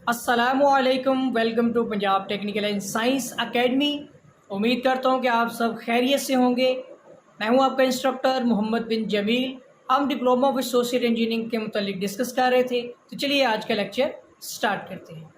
अस्सलामुअलैकुम, welcome to Punjab technical and science academy. उम्मीद करता हूँ कि आप सब खैरियत से होंगे। मैं हूँ आपका इंस्ट्रक्टर मोहम्मद बिन जमील। हम डिप्लोमा विद सोशल इंजीनियरिंग के मुतालिक डिस्कस कर रहे थे, तो चलिए आज का लेक्चर स्टार्ट करते हैं।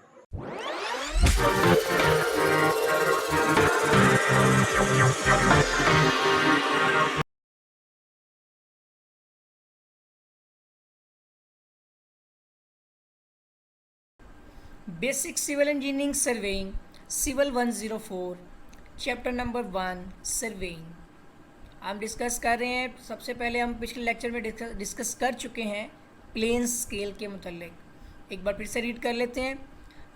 Basic civil engineering surveying civil 104 chapter number 1 surveying हम डिस्कस कर रहे हैं। सबसे पहले हम पिछले लेक्चर में डिस्कस कर चुके हैं प्लेन स्केल के मुतालिक। एक बार फिर से रीड कर लेते हैं।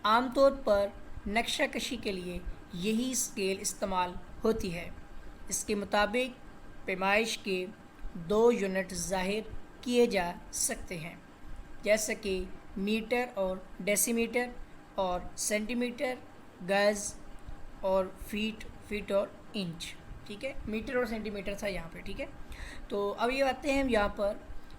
आमतौर पर नक्शा कशी के लिए यही स्केल इस्तेमाल होती है। इसके मुताबिक पैमाइश के 2 यूनिट ज़ाहिर किए जा सकते हैं, जैसे कि मीटर और डेसीमीटर, और सेंटीमीटर, गज और फीट और इंच। ठीक है, मीटर और सेंटीमीटर था यहाँ पे। ठीक है, तो अब ये आते हैं हम यहाँ पर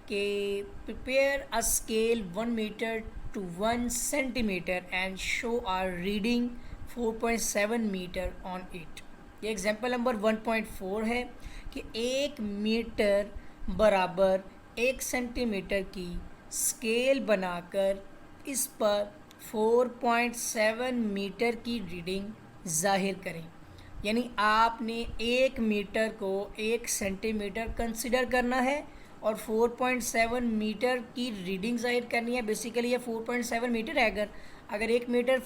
कि prepare a scale 1 metre to 1 centimetre and show are reading 4.7 metre on it. ये एग्जाम्पल नंबर 1.4 है कि 1 मीटर बराबर 1 सेंटीमीटर की स्केल बनाकर इस पर 4.7 मीटर की रीडिंग ज़ाहिर करें। यानी आपने 1 मीटर को 1 सेंटीमीटर कंसिडर करना है और 4.7 मीटर की रीडिंग ज़ाहिर करनी है। बेसिकली ये 4.7 मीटर है। अगर 1 मीटर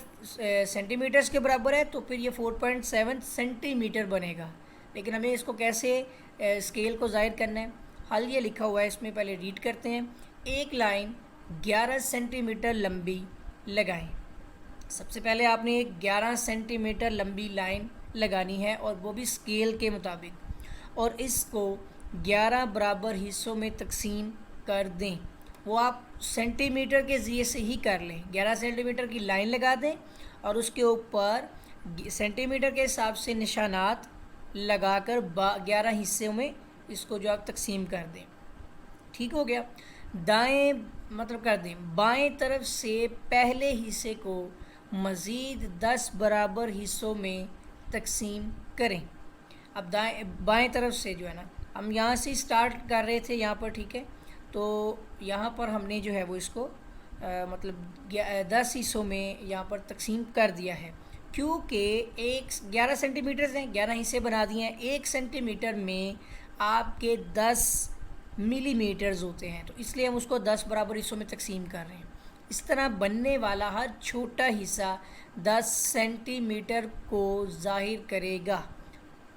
सेंटीमीटर्स के बराबर है तो फिर ये 4.7 सेंटीमीटर बनेगा। लेकिन हमें इसको कैसे स्केल को ज़ाहिर करना है, हल ये लिखा हुआ है इसमें। पहले रीड करते हैं। एक लाइन 11 सेंटीमीटर लंबी लगाएं। सबसे पहले आपने एक 11 सेंटीमीटर लंबी लाइन लगानी है, और वो भी स्केल के मुताबिक, और इसको 11 बराबर हिस्सों में तकसीम कर दें। वो आप सेंटीमीटर के ज़रिए से ही कर लें। 11 सेंटीमीटर की लाइन लगा दें और उसके ऊपर सेंटीमीटर के हिसाब से निशानात लगाकर 11 हिस्सों में इसको जो आप तकसीम कर दें। ठीक हो गया। दाएं मतलब कर दें, बाएं तरफ से पहले हिस्से को मज़ीद 10 बराबर हिस्सों में तकसीम करें। अब बाएं तरफ से जो है ना, हम यहाँ से स्टार्ट कर रहे थे यहाँ पर। ठीक है, तो यहाँ पर हमने जो है वो इसको मतलब 10 हिस्सों में यहाँ पर तकसीम कर दिया है, क्योंकि 11 सेंटीमीटर हैं, 11 हिस्से बना दिए हैं। 1 सेंटीमीटर में आपके 10 मिलीमीटर्स होते हैं, तो इसलिए हम उसको 10 बराबर हिस्सों में तकसीम कर रहे हैं। इस तरह बनने वाला हर छोटा हिस्सा 10 सेंटीमीटर को ज़ाहिर करेगा,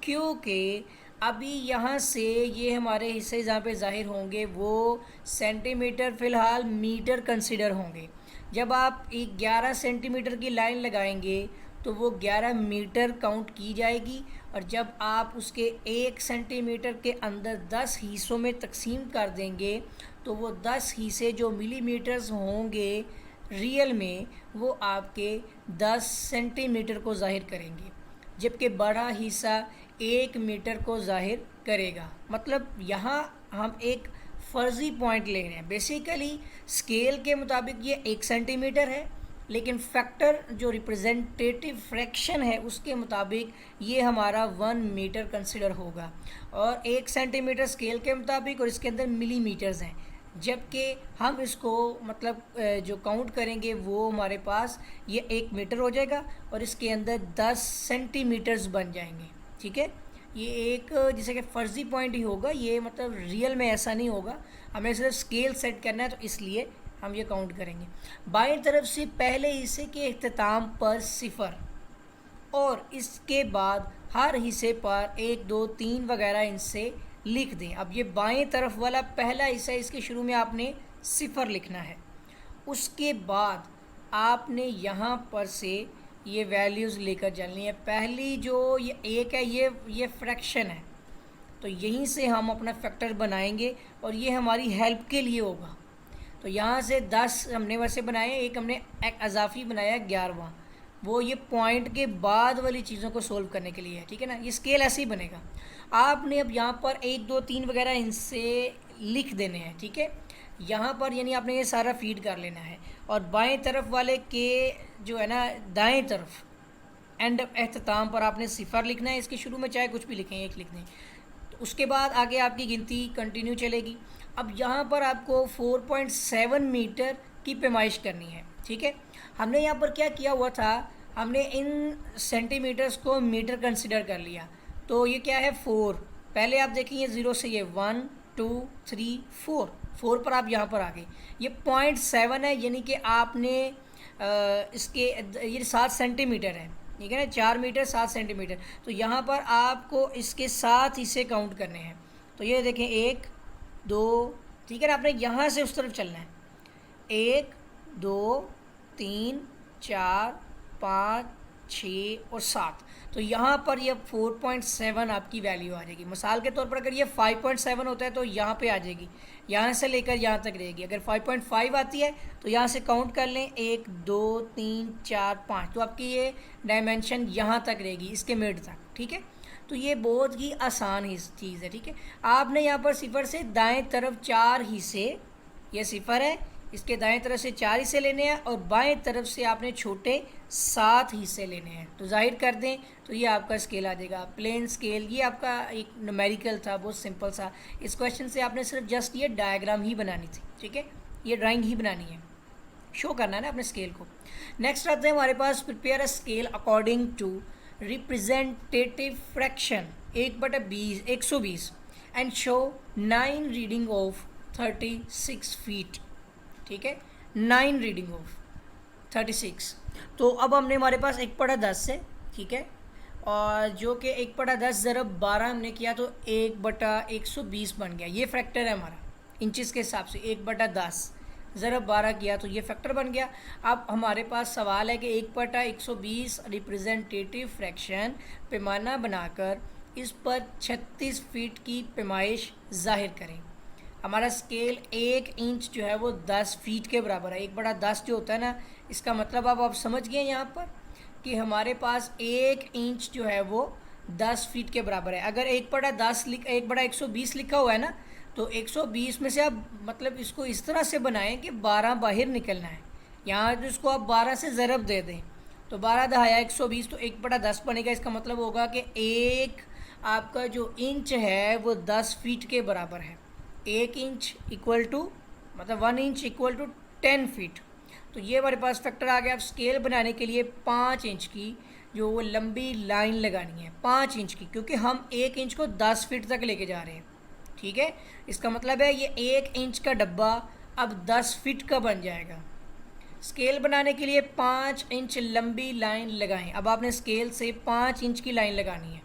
क्योंकि अभी यहाँ से ये हमारे हिस्से जहाँ पे ज़ाहिर होंगे वो सेंटीमीटर फ़िलहाल मीटर कंसिडर होंगे। जब आप एक 11 सेंटीमीटर की लाइन लगाएंगे तो वो 11 मीटर काउंट की जाएगी, और जब आप उसके 1 सेंटीमीटर के अंदर 10 हिस्सों में तकसीम कर देंगे तो वो 10 हिस्से जो मिलीमीटर्स होंगे रियल में, वो आपके 10 सेंटीमीटर को ज़ाहिर करेंगे, जबकि बड़ा हिस्सा 1 मीटर को ज़ाहिर करेगा। मतलब यहाँ हम एक फ़र्ज़ी पॉइंट ले रहे हैं। बेसिकली स्केल के मुताबिक ये 1 सेंटीमीटर है, लेकिन फैक्टर जो रिप्रेजेंटेटिव फ्रैक्शन है उसके मुताबिक ये हमारा 1 मीटर कंसिडर होगा, और 1 सेंटीमीटर स्केल के मुताबिक, और इसके अंदर मिलीमीटर्स हैं। जबकि हम इसको मतलब जो काउंट करेंगे वो हमारे पास ये 1 मीटर हो जाएगा, और इसके अंदर 10 सेंटीमीटर्स बन जाएंगे। ठीक है, ये एक जैसे कि फ़र्ज़ी पॉइंट ही होगा, ये मतलब रियल में ऐसा नहीं होगा। हमें सिर्फ स्केल सेट करना है, तो इसलिए हम ये काउंट करेंगे। बाईं तरफ से पहले हिस्से के इख्तिताम पर 0, और इसके बाद हर हिस्से पर 1 2 3 वगैरह इनसे लिख दें। अब ये बाएं तरफ वाला पहला हिस्सा, इसके शुरू में आपने 0 लिखना है। उसके बाद आपने यहाँ पर से ये वैल्यूज़ लेकर चलनी है। पहली जो ये 1 है, ये फ्रैक्शन है, तो यहीं से हम अपना फैक्टर बनाएंगे, और ये हमारी हेल्प के लिए होगा। तो यहाँ से 10 हमने वैसे बनाए, एक हमने एक अजाफी बनाया 11वां, वो ये पॉइंट के बाद वाली चीज़ों को सोल्व करने के लिए है। ठीक है ना, ये स्केल ऐसे ही बनेगा। आपने अब यहाँ पर 1 2 3 वगैरह इनसे लिख देने हैं। ठीक है, यहाँ पर यानी आपने ये सारा फीड कर लेना है, और बाएं तरफ वाले के जो है ना दाएं तरफ एंड एख्ताम पर आपने सिफर लिखना है। इसके शुरू में चाहे कुछ भी लिखें, एक लिख दें, तो उसके बाद आगे आपकी गिनती कंटिन्यू चलेगी। अब यहाँ पर आपको 4.7 मीटर की पैमाइश करनी है, ठीक है। हमने यहाँ पर क्या किया हुआ था, हमने इन सेंटीमीटर्स को मीटर कंसिडर कर लिया। तो ये क्या है 4, पहले आप देखेंगे 0 से ये 1 2 3 4 पर आप यहाँ पर आ गए। ये 0.7 है, यानी कि आपने इसके ये 7 सेंटीमीटर है, ठीक है ना, 4 मीटर 7 सेंटीमीटर। तो यहाँ पर आपको इसके 7 हिस्से काउंट करने हैं। तो ये देखें 1 2, ठीक है ना, आपने यहाँ से उस तरफ चलना है, 1 2 3 4 5 6 और 7। तो यहाँ पर ये 4.7 आपकी वैल्यू आ जाएगी। मिसाल के तौर पर अगर ये 5.7 होता है तो यहाँ पे आ जाएगी, यहाँ से लेकर यहाँ तक रहेगी। अगर 5.5 आती है तो यहाँ से काउंट कर लें 1 2 3 4 5, तो आपकी ये डायमेंशन यहाँ तक रहेगी, इसके मिड तक, ठीक है। तो ये बहुत ही आसान ही चीज़ है, ठीक है। आपने यहाँ पर सिफर से दाएं तरफ 4 हिस्से, ये सिफर है, इसके दाएं तरफ से 4 हिस्से लेने हैं और बाएं तरफ से आपने छोटे 7 हिस्से लेने हैं। तो जाहिर कर दें तो ये आपका स्केल आ जाएगा, प्लेन स्केल। ये आपका एक न्यूमेरिकल था, बहुत सिंपल सा। इस क्वेश्चन से आपने सिर्फ जस्ट ये डायग्राम ही बनानी थी, ठीक है, ये ड्राइंग ही बनानी है, शो करना है ना अपने स्केल को। नेक्स्ट आते हैं हमारे पास, prepare a scale according to representative fraction 1/120 and show 9 reading of 36 feet, ठीक है, 9 रीडिंग ऑफ 36। तो अब हमने हमारे पास 1/10 है, ठीक है, और जो कि 1/10 ज़रब 12 हमने किया तो 1/120 बन गया। ये फैक्टर है हमारा इंचज़ के हिसाब से, 1/10 ज़रब 12 किया तो ये फैक्टर बन गया। अब हमारे पास सवाल है कि 1/120 रिप्रेजेंटेटिव फ्रैक्शन पैमाना बनाकर इस पर 36 फीट की पैमाइश जाहिर करें। हमारा स्केल 1 इंच जो है वो 10 फीट के बराबर है। 1/10 जो होता है ना, इसका मतलब अब आप समझ गए यहाँ पर कि हमारे पास 1 इंच जो है वो 10 फीट के बराबर है। अगर 1/120 लिखा हुआ है ना, तो 120 में से आप मतलब इसको इस तरह से बनाएं कि 12 बाहर निकलना है। यहाँ जो इसको आप 12 से ज़रब दे दें तो 12 दहाया 120, तो 1/10 बनेगा। इसका मतलब होगा कि एक आपका जो इंच है वो 10 फीट के बराबर है। 1 इंच इक्वल टू मतलब 1 इंच इक्वल टू 10 फीट। तो ये हमारे पास फैक्टर आ गया। अब स्केल बनाने के लिए 5 इंच की जो वो लंबी लाइन लगानी है, 5 इंच की, क्योंकि हम 1 इंच को 10 फीट तक लेके जा रहे हैं, ठीक है। इसका मतलब है ये 1 इंच का डब्बा अब 10 फीट का बन जाएगा। स्केल बनाने के लिए 5 इंच लंबी लाइन लगाएं। अब आपने स्केल से 5 इंच की लाइन लगानी है,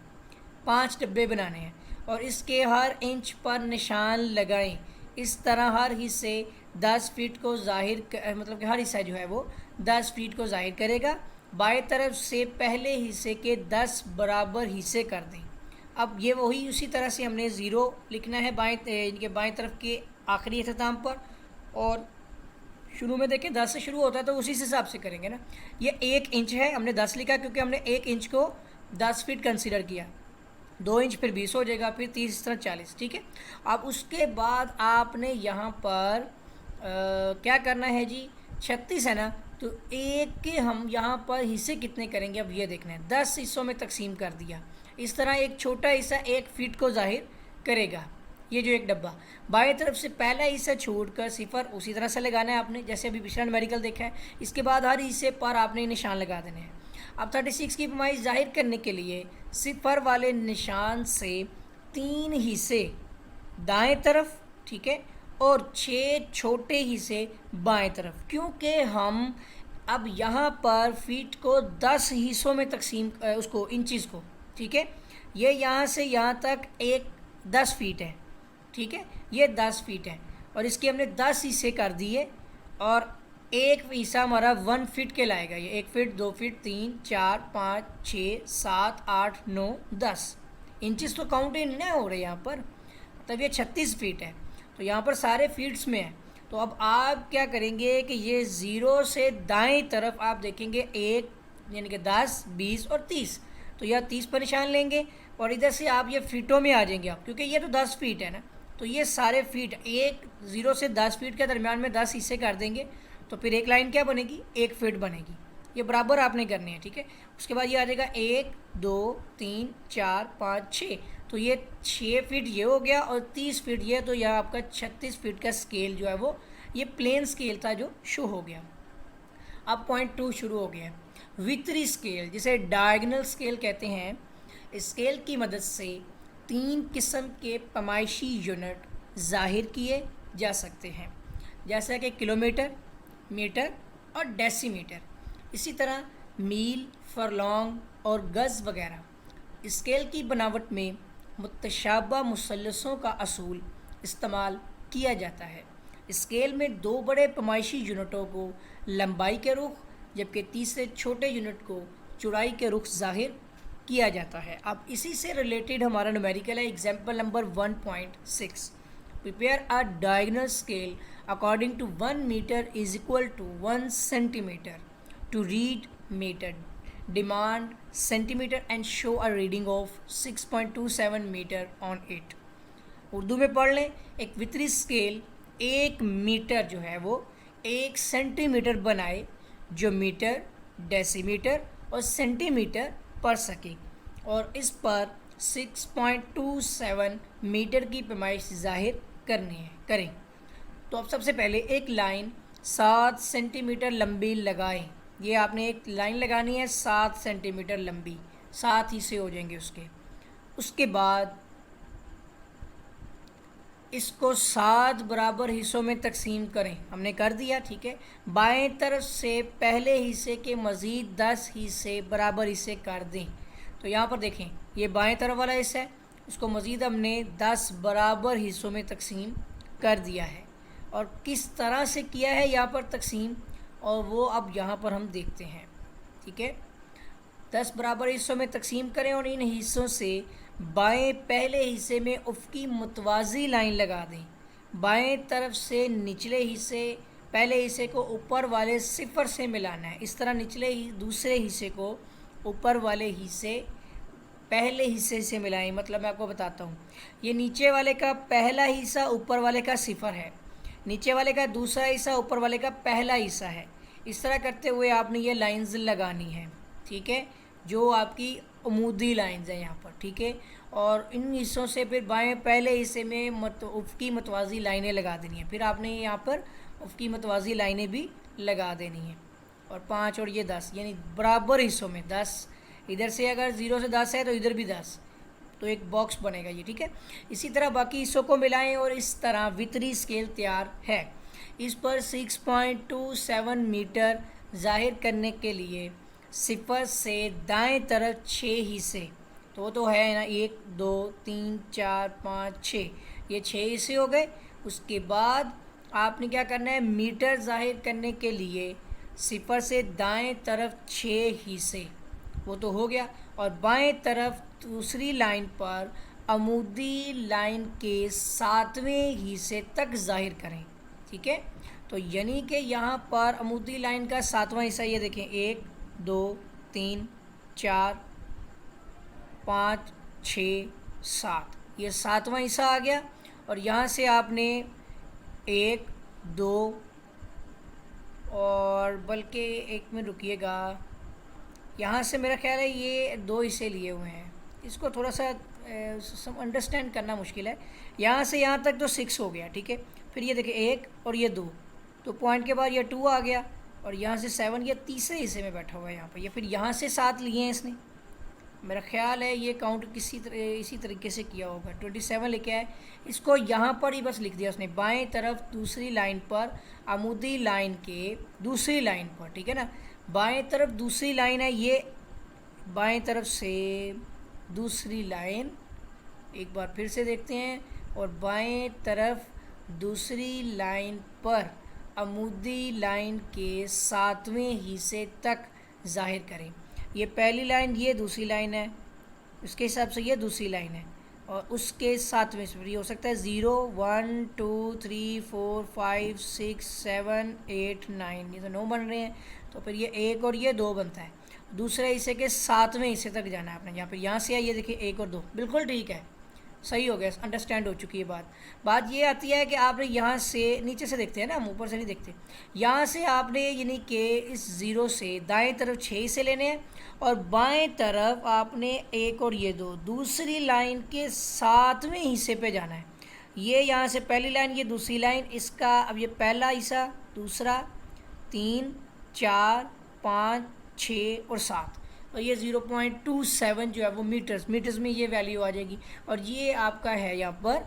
5 डब्बे बनाने हैं और इसके हर इंच पर निशान लगाएं। इस तरह हर हिस्से 10 फीट को जाहिर मतलब कि हर हिस्सा जो है वो 10 फीट को जाहिर करेगा। बाएं तरफ से पहले हिस्से के 10 बराबर हिस्से कर दें। अब ये वही उसी तरह से हमने 0 लिखना है इनके बाएं तरफ के आखिरी अख्ताम पर, और शुरू में देखें 10 से शुरू होता है तो उसी हिसाब से करेंगे ना। ये 1 इंच है, हमने 10 लिखा क्योंकि हमने 1 इंच को 10 फीट कंसीडर किया। 2 इंच फिर 20 हो जाएगा, फिर 30 इस तरह 40, ठीक है। अब उसके बाद आपने यहाँ पर क्या करना है जी, 36 है ना, तो एक के हम यहाँ पर हिस्से कितने करेंगे अब ये देखना है। 10 हिस्सों में तकसीम कर दिया। इस तरह एक छोटा हिस्सा 1 फीट को जाहिर करेगा। ये जो एक डब्बा बाएं तरफ से पहला हिस्सा छोड़कर सिफर उसी तरह से लगाना है आपने, जैसे अभी पिछला न्यूमेरिकल देखा है। इसके बाद हर हिस्से पर आपने निशान लगा देने हैं। अब 36 की पैमाइश जाहिर करने के लिए सिफर वाले निशान से 3 हिस्से दाएं तरफ, ठीक है, और 6 छोटे हिस्से बाएं तरफ, क्योंकि हम अब यहाँ पर फीट को 10 हिस्सों में तकसीम उसको इंचज़ को, ठीक है। ये यहाँ से यहाँ तक एक 10 फीट है, ठीक है, ये 10 फीट है और इसके हमने 10 हिस्से कर दिए और एक हिस्सा हमारा 1 फीट के लाएगा। ये 1 फीट 2 फीट 3 4 5 6 7 8 9 10 इंचज़ तो काउंट ही नहीं हो रहे यहाँ पर, तब ये 36 फीट है। तो यहाँ पर सारे फीट्स में है। तो अब आप क्या करेंगे कि ये 0 से दाएं तरफ आप देखेंगे 1 यानी कि 10 20 और 30, तो यह 30 पर निशान लेंगे और इधर से आप ये फीटों में आ जाएंगे आप, क्योंकि ये तो 10 फीट है ना, तो ये सारे फीट एक 0 से 10 फीट के दरमियान में 10 हिस्से कर देंगे तो फिर एक लाइन क्या बनेगी, 1 फीट बनेगी। ये बराबर आपने करने हैं, ठीक है। उसके बाद ये आ जाएगा 1 2 3 4 5 6, तो ये 6 फीट ये हो गया और 30 फीट ये, तो यह आपका 36 फीट का स्केल जो है वो ये प्लेन स्केल था जो शो हो गया। अब पॉइंट 2 शुरू हो गया, वितरी स्केल जिसे डायगोनल स्केल कहते हैं। स्केल की मदद से 3 किस्म के पैमाइशी यूनिट जाहिर किए जा सकते हैं, जैसा कि किलोमीटर, मीटर और डेसीमीटर। इसी तरह मील, फरलॉन्ग और गज़ वगैरह। स्केल की बनावट में मुतशाबा मुसल्लसों का असूल इस्तेमाल किया जाता है। स्केल में 2 बड़े पैमाइशी यूनिटों को लंबाई के रुख जबकि तीसरे छोटे यूनिट को चौड़ाई के रुख जाहिर किया जाता है। अब इसी से रिलेटेड हमारा न्यूमेरिकल है, example number 1.6। Prepare a diagonal scale according to 1 metre is equal to 1 centimetre to read metre, demand centimetre and show a reading of 6.27 metre on it. Urdu में पढ़ लें, एक वितरी स्केल 1 मीटर जो है वो 1 सेंटीमीटर बनाए जो मीटर, डेसीमीटर और सेंटीमीटर पढ़ सके और इस पर 6.27 मीटर की पैमाइश जाहिर करें। तो अब सबसे पहले एक लाइन 7 सेंटीमीटर लंबी लगाएं। ये आपने एक लाइन लगानी है 7 सेंटीमीटर लंबी, 7 हिस्से हो जाएंगे उसके बाद इसको 7 बराबर हिस्सों में तकसीम करें। हमने कर दिया, ठीक है। बाएं तरफ से पहले हिस्से के मज़ीद 10 हिस्से बराबर हिस्से कर दें। तो यहाँ पर देखें, ये बाएं तरफ वाला हिस्सा है, इसको मज़ीद हमने 10 बराबर हिस्सों में तकसीम कर दिया है। और किस तरह से किया है यहाँ पर तकसीम, और वो अब यहाँ पर हम देखते हैं, ठीक है। 10 बराबर हिस्सों में तकसीम करें और इन हिस्सों से बाएं पहले हिस्से में उफ़क़ी मुतवाज़ी लाइन लगा दें। बाएं तरफ से निचले हिस्से पहले हिस्से को ऊपर वाले सिफर से मिलाना है। इस तरह निचले दूसरे हिस्से को ऊपर वाले हिस्से पहले हिस्से से मिलाएं। मतलब मैं आपको बताता हूँ, ये नीचे वाले का पहला हिस्सा ऊपर वाले का सिफर है, नीचे वाले का दूसरा हिस्सा ऊपर वाले का पहला हिस्सा है। इस तरह करते हुए आपने ये लाइंस लगानी है, ठीक है, जो आपकी अमूदी लाइंस हैं यहाँ पर, ठीक है। और इन हिस्सों से फिर बाएं पहले हिस्से में उफ़क़ी मतवाज़ी लाइनें लगा देनी है। फिर आपने यहाँ पर उफ़क़ी मतवाज़ी लाइनें भी लगा देनी है। और 5 और ये 10, यानी बराबर हिस्सों में 10, इधर से अगर 0 से 10 है तो इधर भी 10, तो एक बॉक्स बनेगा ये, ठीक है। इसी तरह बाकी हिस्सों को मिलाएं और इस तरह वितरी स्केल तैयार है। इस पर 6.27 मीटर जाहिर करने के लिए सिफर से दाएं तरफ 6 हिस्से, तो है ना, 1 2 3 4 5 6, ये 6 हिस्से हो गए। उसके बाद आपने क्या करना है, मीटर जाहिर करने के लिए सिफर से दाएं तरफ 6 हिस्से, वो तो हो गया। और बाएं तरफ दूसरी लाइन पर अमूदी लाइन के 7वें हिस्से तक जाहिर करें, ठीक है। तो यानी कि यहाँ पर अमूदी लाइन का 7वां हिस्सा, ये देखें, 1 2 3 4 5 6 7, ये 7वां हिस्सा आ गया। और यहाँ से आपने 1 2 और बल्कि 1 में रुकिएगा, यहाँ से मेरा ख्याल है ये 2 हिस्से लिए हुए हैं, इसको थोड़ा सा अंडरस्टैंड करना मुश्किल है। यहाँ से यहाँ तक तो 6 हो गया, ठीक है। फिर ये देखिए 1 और ये 2, तो पॉइंट के बाद ये 2 आ गया और यहाँ से 7, ये तीसरे हिस्से में बैठा हुआ है यहाँ पर। ये फिर यहाँ से 7 लिए हैं इसने, मेरा ख्याल है ये काउंट इसी तरीके से किया होगा। 27 लिखा है, इसको यहाँ पर ही बस लिख दिया उसने, बाएं तरफ दूसरी लाइन पर अमूदी लाइन के दूसरी लाइन पर, ठीक है ना। बाएं तरफ दूसरी लाइन है, ये बाएं तरफ से दूसरी लाइन, एक बार फिर से देखते हैं, और बाएं तरफ दूसरी लाइन पर अमूदी लाइन के 7वें हिस्से तक जाहिर करें। ये पहली लाइन, ये दूसरी लाइन है, उसके हिसाब से ये दूसरी लाइन है, और उसके 7वें से ये हो सकता है 0 1 2 3 4 5 6 7 8 9, ये तो 9 बन रहे हैं। तो फिर ये 1 और ये 2 बनता है। दूसरे हिस्से के 7वें हिस्से तक जाना है आपने, यहाँ पर यहाँ से ये देखिए 1 और 2, बिल्कुल ठीक है। सही हो गया, अंडरस्टैंड हो चुकी है बात ये आती है कि आपने यहाँ से नीचे से देखते हैं ना, हम ऊपर से नहीं देखते, यहाँ से आपने यानी कि इस ज़ीरो से दाएं तरफ 6 हिस्से लेने हैं और बाएं तरफ आपने एक और ये दो दूसरी लाइन के 7वें हिस्से पे जाना है। ये यहाँ से पहली लाइन, ये दूसरी लाइन, इसका अब ये पहला हिस्सा, दूसरा, 3, 4, 5, 6 और 7, और ये 0.27 जो है वो मीटर्स में ये वैल्यू आ जाएगी, और ये आपका है यहाँ पर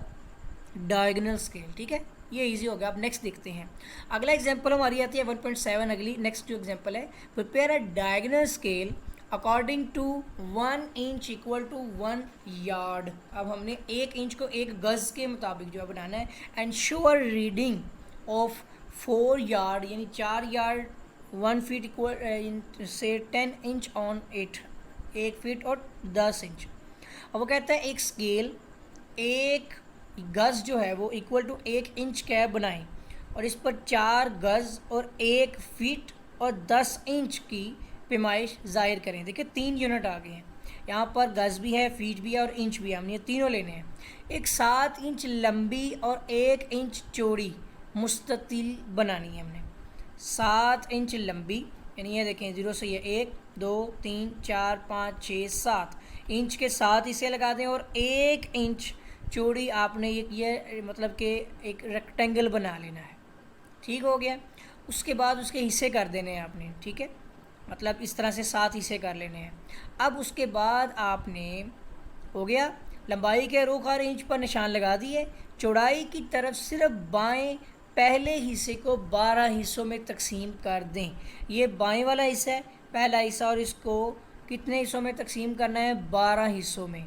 डायगोनल स्केल। ठीक है, ये इजी हो गया। अब नेक्स्ट देखते हैं, अगला एग्जांपल हमारी आती है 1.7। अगली नेक्स्ट जो एग्जांपल है, prepare a diagonal scale according to 1 inch equal to 1 yard. अब हमने 1 इंच को 1 गज के मुताबिक जो है बनाना है, and sure reading of 4 yard यानी 4 यार्ड 1 फीट इक्वल से 10 इंच ऑन 1 फीट और 10 इंच। अब वो कहता है एक स्केल 1 गज जो है वो इक्वल टू 1 इंच का बनाएं और इस पर 4 गज और 1 फीट और 10 इंच की पैमाइश ज़ाहिर करें। देखिए 3 यूनिट आ गए हैं यहाँ पर, गज भी है, फीट भी है और इंच भी है, हमने ये तीनों लेने हैं। एक 7 इंच लंबी और 1 इंच चौड़ी मुस्ततिल बनानी है हमने। 7 इंच लंबी यानी ये देखें 0 से ये 1 2 3 4 5 6 7 इंच के 7 हिस्से लगा दें और 1 इंच चौड़ी आपने ये मतलब कि एक रेक्टेंगल बना लेना है। ठीक हो गया। उसके बाद उसके हिस्से कर देने हैं आपने। ठीक है, मतलब इस तरह से 7 हिस्से कर लेने हैं। अब उसके बाद आपने हो गया, लंबाई के रुख और इंच पर निशान लगा दिए। चौड़ाई की तरफ सिर्फ बाएं पहले हिस्से को 12 हिस्सों में तकसीम कर दें। ये बाएं वाला हिस्सा है पहला हिस्सा, और इसको कितने हिस्सों में तकसीम करना है? 12 हिस्सों में।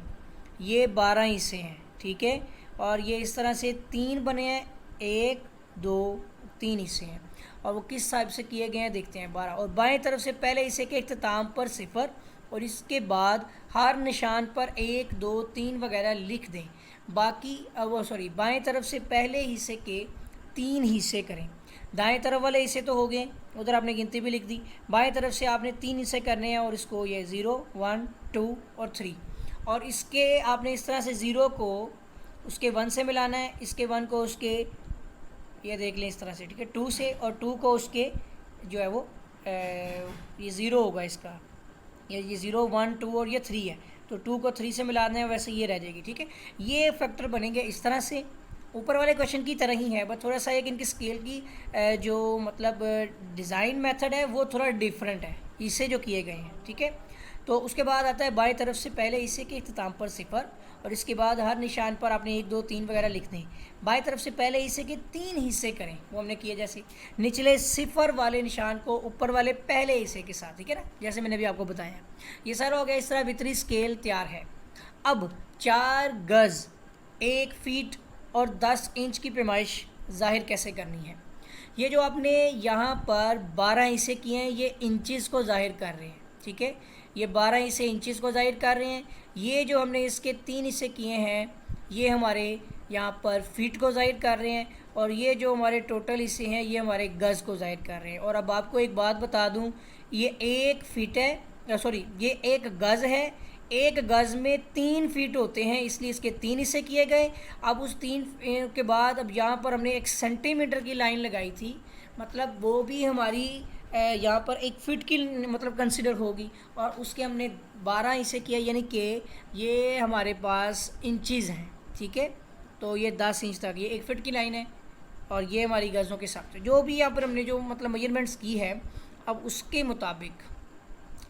ये 12 हिस्से हैं। ठीक है, और ये इस तरह से 3 बने हैं, 1 2 3 हिस्से हैं, और वो किस हिसाब से किए गए हैं देखते हैं। 12, और बाएं तरफ से पहले हिस्से के इख्तिताम पर 0 और इसके बाद हर निशान पर 1 2 3 वगैरह लिख दें। बाकी बाएं तरफ से पहले हिस्से के 3 हिस्से करें। दाएं तरफ वाले हिस्से तो हो गए, उधर आपने गिनती भी लिख दी। बाएं तरफ से आपने 3 हिस्से करने हैं और इसको ये 0 1 2 और 3, और इसके आपने इस तरह से 0 को उसके 1 से मिलाना है, इसके 1 को उसके ये देख लें इस तरह से। ठीक है, 2 से, और 2 को उसके जो है वो ये 0 होगा इसका, ये 0 1 2 और ये 3 है, तो 2 को 3 से मिलाना है, वैसे ये रह जाएगी। ठीक है, ये फैक्टर बनेंगे इस तरह से, ऊपर वाले क्वेश्चन की तरह ही है, बस थोड़ा सा एक इनकी स्केल की जो मतलब डिज़ाइन मेथड है वो थोड़ा डिफरेंट है इससे जो किए गए हैं। ठीक है, तो उसके बाद आता है बाएं तरफ से पहले हिस्से के इख्तिताम पर 0 और इसके बाद हर निशान पर आपने 1 2 3 वगैरह लिख दें। बाएं तरफ से पहले हिस्से के 3 हिस्से करें, वो हमने किए जैसे निचले 0 वाले निशान को ऊपर वाले पहले हिस्से के साथ। ठीक है ना, जैसे मैंने भी आपको बताया। ये सारा हो गया, इस तरह वितरी स्केल तैयार है। अब 4 गज 1 फीट और 10 इंच की पैमाइश ज़ाहिर कैसे करनी है? ये जो आपने यहाँ पर 12 हिस्से किए हैं ये इंचज़ को ज़ाहिर कर रहे हैं। ठीक है, ये 12 हिस्से इंचज़ को ज़ाहिर कर रहे हैं। ये जो हमने इसके 3 हिस्से किए हैं ये हमारे यहाँ पर फीट को ज़ाहिर कर रहे हैं, और ये जो हमारे टोटल हिस्से हैं ये हमारे गज़ को ज़ाहिर कर रहे हैं। और अब आपको एक बात बता दूँ, ये 1 फीट है, ये 1 गज़ है। 1 गज़ में 3 फीट होते हैं, इसलिए इसके 3 हिस्से किए गए। अब उस 3 के बाद अब यहाँ पर हमने 1 सेंटीमीटर की लाइन लगाई थी, मतलब वो भी हमारी यहाँ पर 1 फीट की मतलब कंसिडर होगी, और उसके हमने 12 हिस्से किया, यानी कि ये हमारे पास इंचज़ हैं। ठीक है, तो ये 10 इंच तक ये 1 फीट की लाइन है, और ये हमारी गज़ों के साथ जो भी यहाँ पर हमने जो मतलब मेजरमेंट्स की है, अब उसके मुताबिक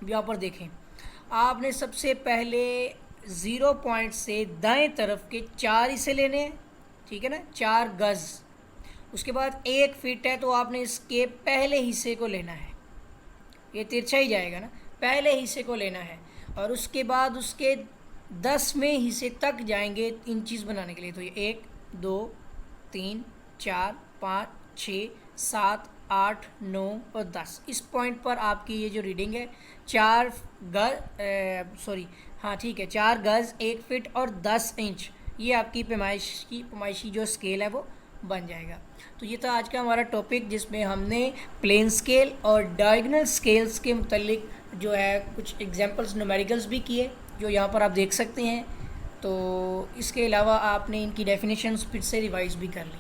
यहाँ पर देखें। आपने सबसे पहले 0 पॉइंट से दाएं तरफ के 4 हिस्से लेने हैं। ठीक है ना, 4 गज़। उसके बाद 1 फीट है तो आपने इसके पहले हिस्से को लेना है, ये तिरछा ही जाएगा ना, पहले हिस्से को लेना है, और उसके बाद उसके 10वें हिस्से तक जाएंगे इंचज़ बनाने के लिए। तो ये 1 2 3 4 5 6 7 8 9 और 10, इस पॉइंट पर आपकी ये जो रीडिंग है 4 गज़ 1 फीट और 10 इंच, ये आपकी पैमाइशी जो स्केल है वो बन जाएगा। तो ये था आज का हमारा टॉपिक, जिसमें हमने प्लेन स्केल और डायगोनल स्केल्स के मुतल्लिक जो है कुछ एग्जांपल्स न्यूमेरिकल्स भी किए, जो यहाँ पर आप देख सकते हैं। तो इसके अलावा आपने इनकी डेफिनेशंस फिर से रिवाइज भी कर ली।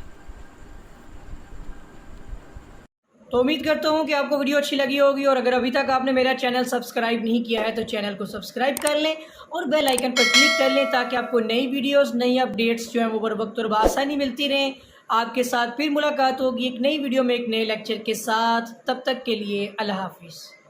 तो उम्मीद करता हूँ कि आपको वीडियो अच्छी लगी होगी, और अगर अभी तक आपने मेरा चैनल सब्सक्राइब नहीं किया है तो चैनल को सब्सक्राइब कर लें और बेल आइकन पर क्लिक कर लें, ताकि आपको नई वीडियोस, नई अपडेट्स जो हैं वो बर वक्त और बआसानी मिलती रहें। आपके साथ फिर मुलाकात होगी एक नई वीडियो में एक नए लेक्चर के साथ। तब तक के लिए अल्लाह हाफिज़।